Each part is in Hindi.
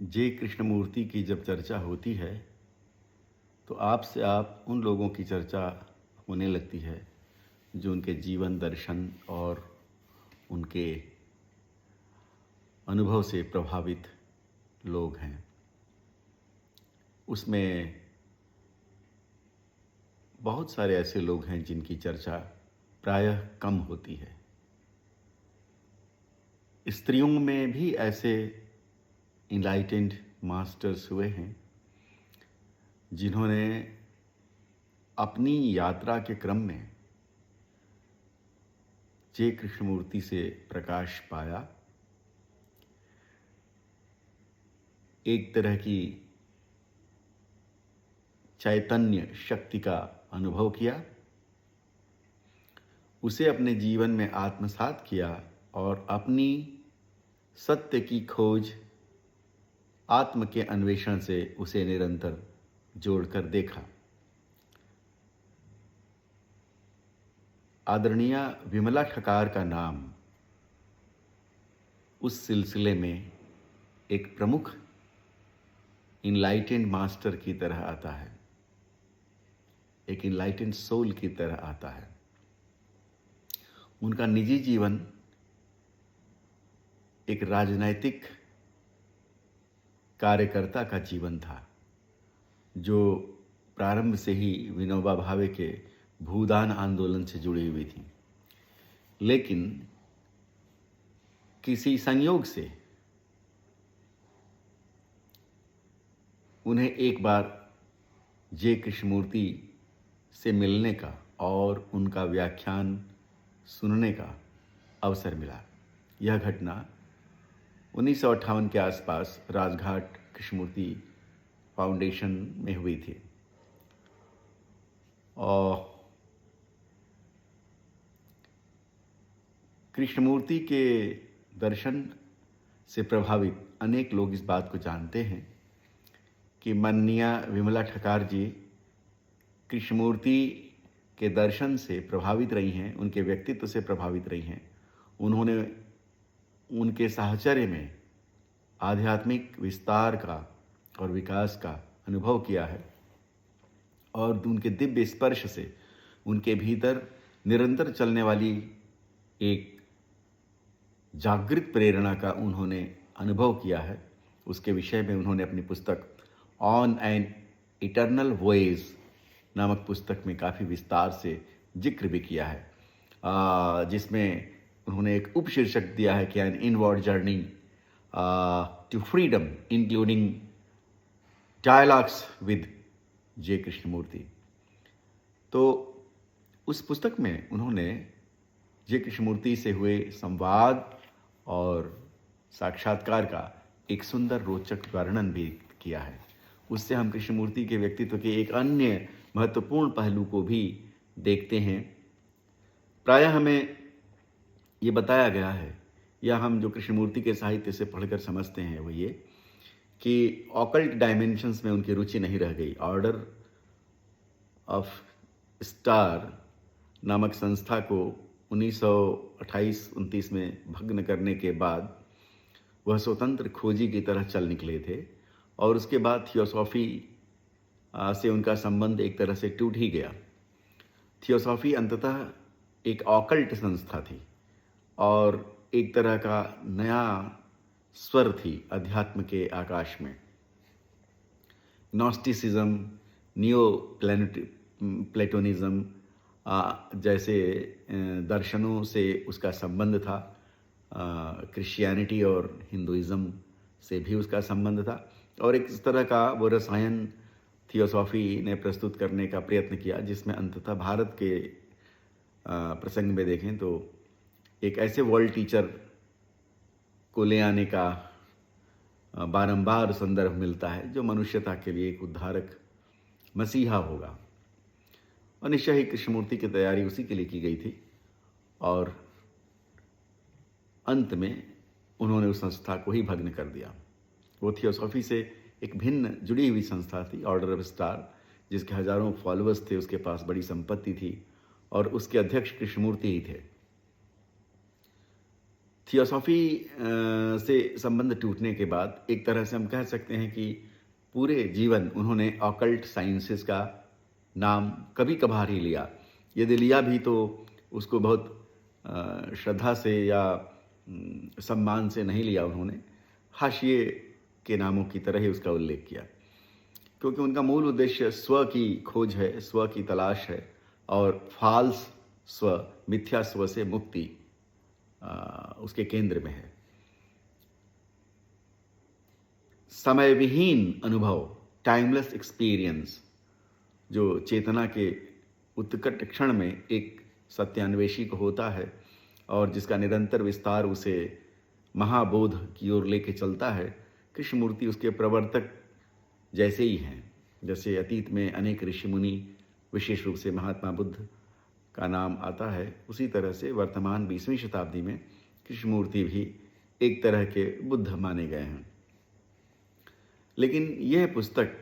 जे कृष्णमूर्ति की जब चर्चा होती है तो आप उन लोगों की चर्चा होने लगती है जो उनके जीवन दर्शन और उनके अनुभव से प्रभावित लोग हैं। उसमें बहुत सारे ऐसे लोग हैं जिनकी चर्चा प्रायः कम होती है। स्त्रियों में भी ऐसे इनलाइटेंड मास्टर्स हुए हैं जिन्होंने अपनी यात्रा के क्रम में जे कृष्णमूर्ति से प्रकाश पाया, एक तरह की चैतन्य शक्ति का अनुभव किया, उसे अपने जीवन में आत्मसात किया और अपनी सत्य की खोज आत्म के अन्वेषण से उसे निरंतर जोड़कर देखा। आदरणीय विमला ठकार का नाम उस सिलसिले में एक प्रमुख इनलाइटेंड मास्टर की तरह आता है, एक इनलाइटेंड सोल की तरह आता है। उनका निजी जीवन एक राजनैतिक कार्यकर्ता का जीवन था, जो प्रारंभ से ही विनोबा भावे के भूदान आंदोलन से जुड़ी हुई थी। लेकिन किसी संयोग से उन्हें एक बार जे कृष्णमूर्ति से मिलने का और उनका व्याख्यान सुनने का अवसर मिला। यह घटना 1958 के आसपास राजघाट कृष्णमूर्ति फाउंडेशन में हुई थी। और कृष्णमूर्ति के दर्शन से प्रभावित अनेक लोग इस बात को जानते हैं कि माननीय विमला ठकार जी कृष्णमूर्ति के दर्शन से प्रभावित रही हैं, उनके व्यक्तित्व से प्रभावित रही हैं। उन्होंने उनके साहचर्य में आध्यात्मिक विस्तार का और विकास का अनुभव किया है और उनके दिव्य स्पर्श से उनके भीतर निरंतर चलने वाली एक जागृत प्रेरणा का उन्होंने अनुभव किया है। उसके विषय में उन्होंने अपनी पुस्तक ऑन एन इटर्नल वॉयज नामक पुस्तक में काफ़ी विस्तार से जिक्र भी किया है, जिसमें उन्होंने एक उपशीर्षक दिया है कि an inward journey to freedom including dialogues with J Krishnamurti. तो उस पुस्तक में उन्होंने जे कृष्णमूर्ति से हुए संवाद और साक्षात्कार का एक सुंदर रोचक वर्णन भी किया है। उससे हम कृष्णमूर्ति के व्यक्तित्व के एक अन्य महत्वपूर्ण पहलू को भी देखते हैं। प्रायः हमें ये बताया गया है, या हम जो कृष्णमूर्ति के साहित्य से पढ़कर समझते हैं, वो ये कि ऑकल्ट डायमेंशंस में उनकी रुचि नहीं रह गई। ऑर्डर ऑफ स्टार नामक संस्था को 1928-29 में भग्न करने के बाद वह स्वतंत्र खोजी की तरह चल निकले थे और उसके बाद थियोसॉफी से उनका संबंध एक तरह से टूट ही गया। थियोसॉफी अंततः एक ऑकल्ट संस्था थी और एक तरह का नया स्वर थी अध्यात्म के आकाश में। नॉस्टिसिज्म, नियो प्लेटोनिज्म जैसे दर्शनों से उसका संबंध था। क्रिश्चियनिटी और हिंदुइज्म से भी उसका संबंध था और एक इस तरह का वो रसायन थियोसॉफी ने प्रस्तुत करने का प्रयत्न किया, जिसमें अंततः भारत के प्रसंग में देखें तो एक ऐसे वर्ल्ड टीचर को ले आने का बारंबार संदर्भ मिलता है जो मनुष्यता के लिए एक उद्धारक मसीहा होगा। और निश्चय ही कृष्णमूर्ति की तैयारी उसी के लिए की गई थी और अंत में उन्होंने उस संस्था को ही भग्न कर दिया। वो थियोसॉफी से एक भिन्न जुड़ी हुई संस्था थी, ऑर्डर ऑफ स्टार, जिसके हजारों फॉलोअर्स थे, उसके पास बड़ी संपत्ति थी और उसके अध्यक्ष कृष्णमूर्ति ही थे। थियोसॉफी से संबंध टूटने के बाद एक तरह से हम कह सकते हैं कि पूरे जीवन उन्होंने ऑकल्ट साइंसेस का नाम कभी कभार ही लिया। यदि लिया भी तो उसको बहुत श्रद्धा से या सम्मान से नहीं लिया उन्होंने, हाशिए के नामों की तरह ही उसका उल्लेख किया, क्योंकि उनका मूल उद्देश्य स्व की खोज है, स्व की तलाश है और फाल्स स्व, मिथ्या स्व से मुक्ति उसके केंद्र में है। समय विहीन अनुभव, टाइमलेस एक्सपीरियंस, जो चेतना के उत्कट क्षण में एक सत्यान्वेषी को होता है और जिसका निरंतर विस्तार उसे महाबोध की ओर लेके चलता है, कृष्णमूर्ति उसके प्रवर्तक जैसे ही हैं। जैसे अतीत में अनेक ऋषि मुनि, विशेष रूप से महात्मा बुद्ध का नाम आता है, उसी तरह से वर्तमान 20वीं शताब्दी में कृष्णमूर्ति भी एक तरह के बुद्ध माने गए हैं। लेकिन यह पुस्तक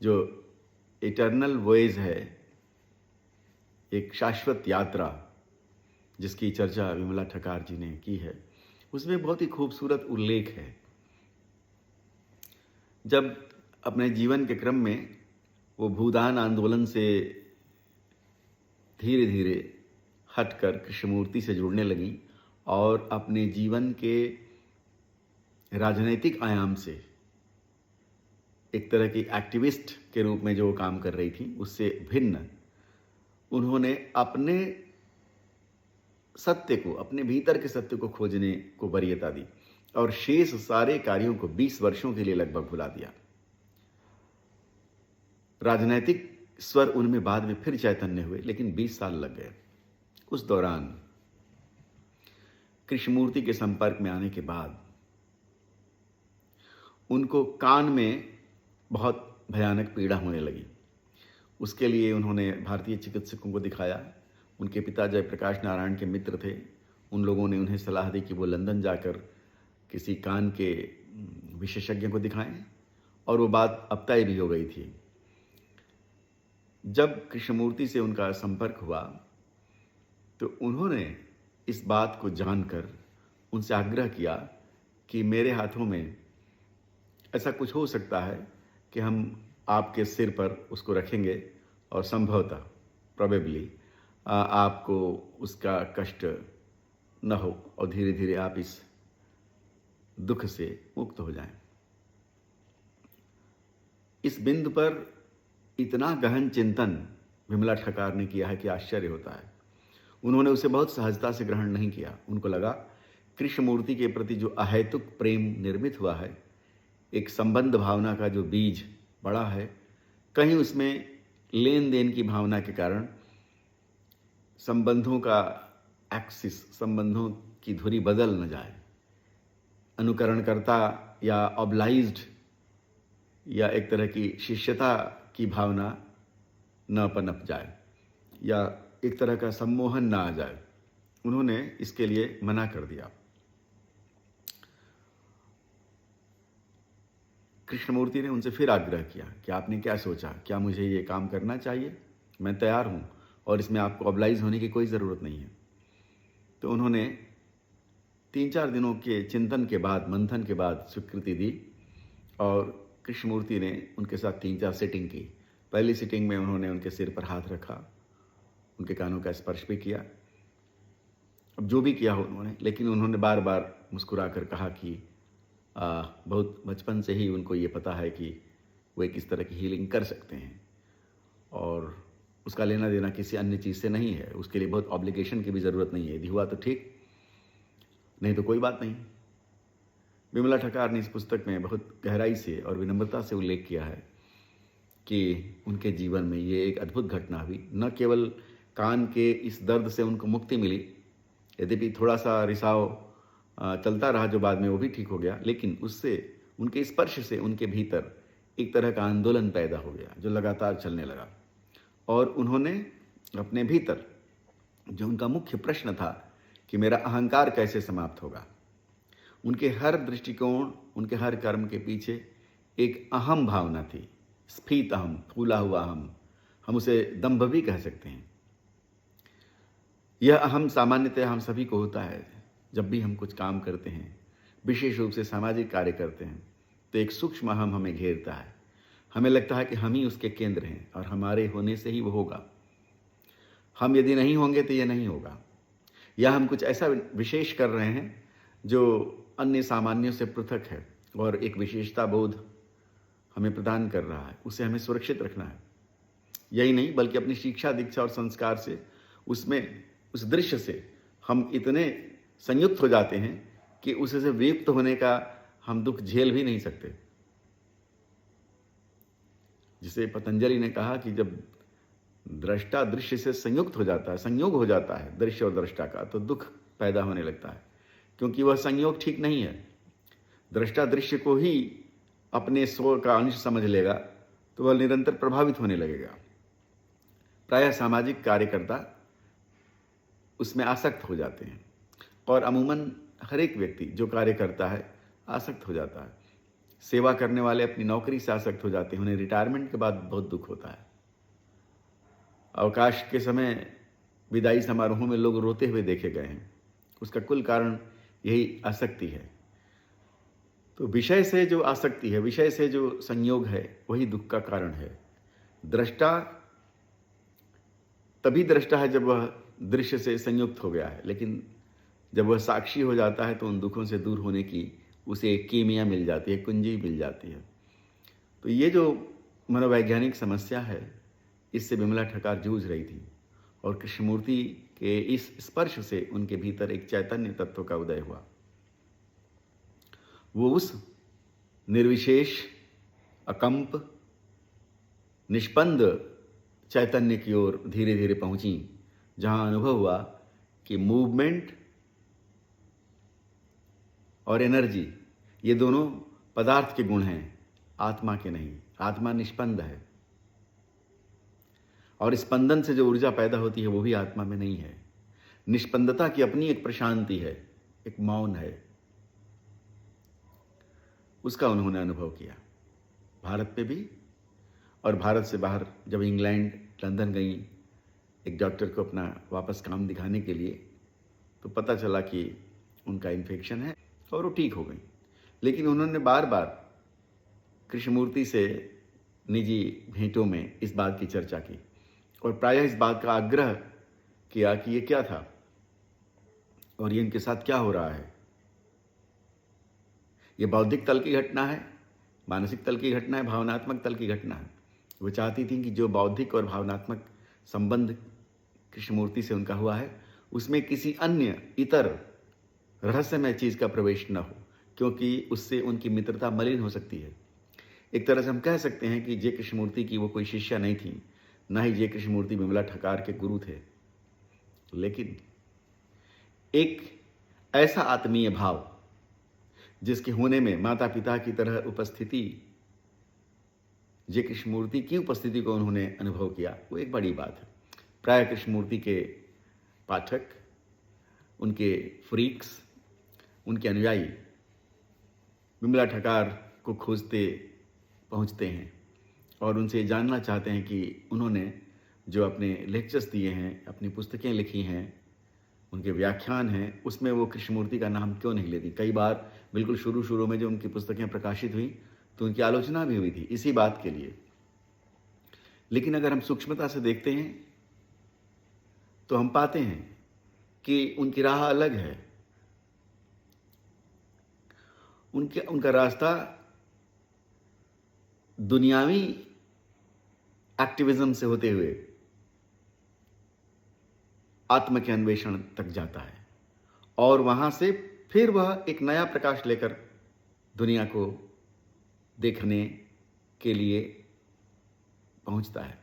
जो इटर्नल वॉयज है, एक शाश्वत यात्रा जिसकी चर्चा विमला ठकार जी ने की है, उसमें बहुत ही खूबसूरत उल्लेख है। जब अपने जीवन के क्रम में वो भूदान आंदोलन से धीरे धीरे हटकर कृष्णमूर्ति से जुड़ने लगी और अपने जीवन के राजनैतिक आयाम से एक तरह की एक्टिविस्ट के रूप में जो काम कर रही थी, उससे भिन्न उन्होंने अपने सत्य को, अपने भीतर के सत्य को खोजने को वरीयता दी और शेष सारे कार्यों को 20 वर्षों के लिए लगभग भुला दिया। राजनैतिक स्वर उनमें बाद में फिर चैतन्य हुए, लेकिन 20 साल लग गए। उस दौरान कृष्णमूर्ति के संपर्क में आने के बाद उनको कान में बहुत भयानक पीड़ा होने लगी। उसके लिए उन्होंने भारतीय चिकित्सकों को दिखाया। उनके पिता जयप्रकाश नारायण के मित्र थे। उन लोगों ने उन्हें सलाह दी कि वो लंदन जाकर किसी कान के विशेषज्ञ को दिखाएं, और वो बात अब तय भी हो गई थी। जब कृष्णमूर्ति से उनका संपर्क हुआ तो उन्होंने इस बात को जानकर उनसे आग्रह किया कि मेरे हाथों में ऐसा कुछ हो सकता है कि हम आपके सिर पर उसको रखेंगे और संभवतः प्रोबेबली आपको उसका कष्ट न हो और धीरे धीरे आप इस दुख से मुक्त हो जाएं। इस बिंदु पर इतना गहन चिंतन विमला ठकार ने किया है कि आश्चर्य होता है। उन्होंने उसे बहुत सहजता से ग्रहण नहीं किया। उनको लगा कृष्णमूर्ति के प्रति जो अहेतुक प्रेम निर्मित हुआ है, एक संबंध भावना का जो बीज बड़ा है, कहीं उसमें लेन देन की भावना के कारण संबंधों का एक्सिस, संबंधों की धुरी बदल न जाए, अनुकरणकर्ता या ऑब्लाइज्ड या एक तरह की शिष्यता की भावना न पनप जाए या एक तरह का सम्मोहन ना आ जाए। उन्होंने इसके लिए मना कर दिया। कृष्णमूर्ति ने उनसे फिर आग्रह किया कि आपने क्या सोचा, क्या मुझे ये काम करना चाहिए? मैं तैयार हूं और इसमें आपको ऑब्लाइज होने की कोई ज़रूरत नहीं है। तो उन्होंने 3-4 दिनों के चिंतन के बाद, मंथन के बाद स्वीकृति दी और कृष्णमूर्ति ने उनके साथ 3-4 सिटिंग की। पहली सिटिंग में उन्होंने उनके सिर पर हाथ रखा, उनके कानों का स्पर्श भी किया। अब जो भी किया हो उन्होंने, लेकिन उन्होंने बार बार मुस्कुरा कर कहा कि बहुत बचपन से ही उनको ये पता है कि वो किस तरह की हीलिंग कर सकते हैं और उसका लेना देना किसी अन्य चीज़ से नहीं है। उसके लिए बहुत ऑब्लिगेशन की भी ज़रूरत नहीं है। यदि हुआ तो ठीक, नहीं तो कोई बात नहीं। विमला ठकार ने इस पुस्तक में बहुत गहराई से और विनम्रता से उल्लेख किया है कि उनके जीवन में ये एक अद्भुत घटना हुई। न केवल कान के इस दर्द से उनको मुक्ति मिली, यद्यपि थोड़ा सा रिसाव चलता रहा जो बाद में वो भी ठीक हो गया, लेकिन उससे, उनके स्पर्श से उनके भीतर एक तरह का आंदोलन पैदा हो गया जो लगातार चलने लगा। और उन्होंने अपने भीतर जो उनका मुख्य प्रश्न था कि मेरा अहंकार कैसे समाप्त होगा, उनके हर दृष्टिकोण, उनके हर कर्म के पीछे एक अहम भावना थी, स्फीत अहम, फूला हुआ अहम। हम उसे दंभ भी कह सकते हैं। यह अहम सामान्यतः हम सभी को होता है। जब भी हम कुछ काम करते हैं, विशेष रूप से सामाजिक कार्य करते हैं, तो एक सूक्ष्म अहम हमें घेरता है। हमें लगता है कि हम ही उसके केंद्र हैं और हमारे होने से ही वो होगा। हम यदि नहीं होंगे तो ये नहीं होगा, या हम कुछ ऐसा विशेष कर रहे हैं जो अन्य सामान्यों से पृथक है और एक विशेषता बोध हमें प्रदान कर रहा है, उसे हमें सुरक्षित रखना है। यही नहीं बल्कि अपनी शिक्षा, दीक्षा और संस्कार से उसमें, उस दृश्य से हम इतने संयुक्त हो जाते हैं कि उससे वियुक्त होने का हम दुख झेल भी नहीं सकते। जिसे पतंजलि ने कहा कि जब दृष्टा दृश्य से संयुक्त हो जाता है, संयोग हो जाता है दृश्य और दृष्टा का, तो दुख पैदा होने लगता है, क्योंकि वह संयोग ठीक नहीं है। दृष्टा दृश्य को ही अपने स्व का अंश समझ लेगा तो वह निरंतर प्रभावित होने लगेगा। प्रायः सामाजिक कार्यकर्ता उसमें आसक्त हो जाते हैं और अमूमन हर एक व्यक्ति जो कार्य करता है आसक्त हो जाता है। सेवा करने वाले अपनी नौकरी से आसक्त हो जाते हैं, उन्हें रिटायरमेंट के बाद बहुत दुख होता है। अवकाश के समय विदाई समारोहों में लोग रोते हुए देखे गए हैं। उसका कुल कारण यही आसक्ति है। तो विषय से जो आसक्ति है, विषय से जो संयोग है, वही दुख का कारण है। दृष्टा तभी दृष्टा है जब वह दृश्य से संयुक्त हो गया है, लेकिन जब वह साक्षी हो जाता है तो उन दुखों से दूर होने की उसे एक कीमिया मिल जाती है, कुंजी मिल जाती है। तो ये जो मनोवैज्ञानिक समस्या है, इससे विमला ठक्कर जूझ रही थी और कृष्णमूर्ति के इस स्पर्श से उनके भीतर एक चैतन्य तत्व का उदय हुआ। वो उस निर्विशेष, अकंप, निष्पंद चैतन्य की ओर धीरे धीरे पहुंची, जहां अनुभव हुआ कि मूवमेंट और एनर्जी ये दोनों पदार्थ के गुण हैं, आत्मा के नहीं। आत्मा निष्पंद है और स्पंदन से जो ऊर्जा पैदा होती है वो भी आत्मा में नहीं है। निष्पंदता की अपनी एक प्रशांति है, एक मौन है, उसका उन्होंने अनुभव किया भारत पे भी। और भारत से बाहर जब इंग्लैंड, लंदन गई एक डॉक्टर को अपना वापस काम दिखाने के लिए, तो पता चला कि उनका इन्फेक्शन है और वो ठीक हो गई। लेकिन उन्होंने बार बार कृष्णमूर्ति से निजी भेंटों में इस बात की चर्चा की और प्रायः इस बात का आग्रह किया कि ये क्या था और ये इनके साथ क्या हो रहा है। ये बौद्धिक तल की घटना है, मानसिक तल की घटना है, भावनात्मक तल की घटना है। वो चाहती थी कि जो बौद्धिक और भावनात्मक संबंध कृष्णमूर्ति से उनका हुआ है, उसमें किसी अन्य इतर रहस्यमय चीज़ का प्रवेश न हो, क्योंकि उससे उनकी मित्रता मलिन हो सकती है। एक तरह से हम कह सकते हैं कि जे कृष्णमूर्ति की वो कोई शिष्या नहीं थी, ना ही जे कृष्णमूर्ति विमला ठक्कर के गुरु थे। लेकिन एक ऐसा आत्मीय भाव जिसके होने में माता पिता की तरह उपस्थिति, जे कृष्णमूर्ति की उपस्थिति को उन्होंने अनुभव किया, वो एक बड़ी बात है। प्राय कृष्णमूर्ति के पाठक, उनके फ्रीक्स, उनके अनुयायी विमला ठक्कर को खोजते पहुंचते हैं और उनसे जानना चाहते हैं कि उन्होंने जो अपने लेक्चर्स दिए हैं, अपनी पुस्तकें लिखी हैं, उनके व्याख्यान हैं, उसमें वो कृष्णमूर्ति का नाम क्यों नहीं लेती। कई बार बिल्कुल शुरू में जो उनकी पुस्तकें प्रकाशित हुई तो उनकी आलोचना भी हुई थी इसी बात के लिए। लेकिन अगर हम सूक्ष्मता से देखते हैं तो हम पाते हैं कि उनकी राह अलग है। उनका रास्ता दुनियावी एक्टिविज्म से होते हुए आत्म के अन्वेषण तक जाता है और वहां से फिर वह एक नया प्रकाश लेकर दुनिया को देखने के लिए पहुंचता है।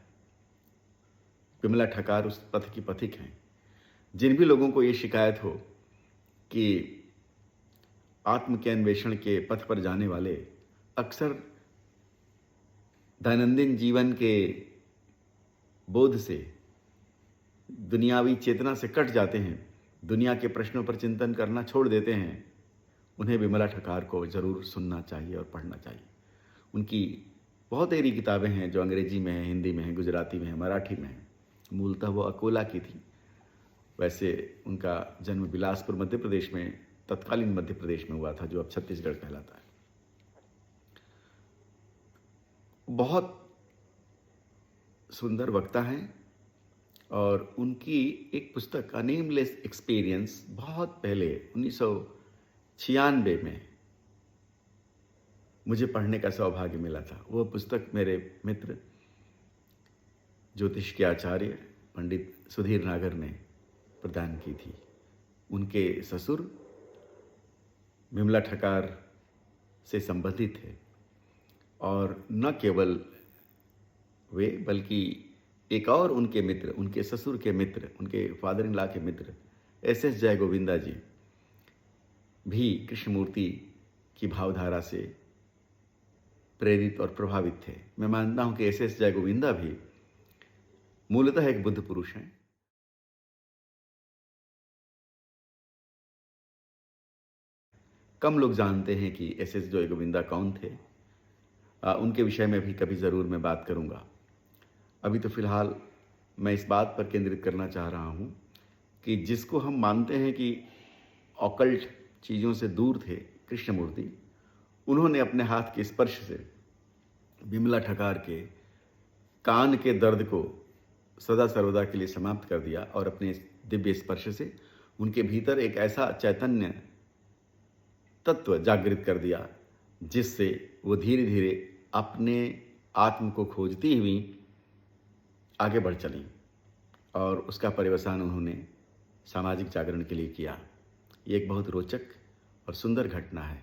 विमला ठक्कर उस पथ की पथिक हैं। जिन भी लोगों को ये शिकायत हो कि आत्म के अन्वेषण के पथ पर जाने वाले अक्सर दैनंदिन जीवन के बोध से, दुनियावी चेतना से कट जाते हैं, दुनिया के प्रश्नों पर चिंतन करना छोड़ देते हैं, उन्हें विमला ठक्कर को ज़रूर सुनना चाहिए और पढ़ना चाहिए। उनकी बहुत सारी किताबें हैं जो अंग्रेजी में हैं, हिंदी में हैं, गुजराती में हैं, मराठी में हैं। मूलतः वो अकोला की थी वैसे उनका जन्म बिलासपुर मध्य प्रदेश में, तत्कालीन मध्य प्रदेश में हुआ था, जो अब छत्तीसगढ़ कहलाता है। बहुत सुंदर वक्ता हैं और उनकी एक पुस्तक अ नेमलेस एक्सपीरियंस बहुत पहले 1996 में मुझे पढ़ने का सौभाग्य मिला था। वो पुस्तक मेरे मित्र ज्योतिष के आचार्य पंडित सुधीर नागर ने प्रदान की थी। उनके ससुर विमला ठकार से संबंधित थे और न केवल वे बल्कि एक और उनके मित्र, उनके ससुर के मित्र, उनके फादर इन लॉ के मित्र एस जयगोविंदा जी भी कृष्णमूर्ति की भावधारा से प्रेरित और प्रभावित थे। मैं मानता हूं कि एस जयगोविंदा भी मूलतः एक बुद्ध पुरुष हैं। कम लोग जानते हैं कि एस जयगोविंदा कौन थे। उनके विषय में भी कभी ज़रूर मैं बात करूंगा। अभी तो फिलहाल मैं इस बात पर केंद्रित करना चाह रहा हूं कि जिसको हम मानते हैं कि ऑकल्ट चीज़ों से दूर थे, कृष्णमूर्ति, उन्होंने अपने हाथ के स्पर्श से विमला ठकार के कान के दर्द को सदा सर्वदा के लिए समाप्त कर दिया और अपने दिव्य स्पर्श से उनके भीतर एक ऐसा चैतन्य तत्व जागृत कर दिया जिससे वो धीरे धीरे अपने आत्म को खोजती हुई आगे बढ़ चली और उसका पर्यवसान उन्होंने सामाजिक जागरण के लिए किया। ये एक बहुत रोचक और सुंदर घटना है।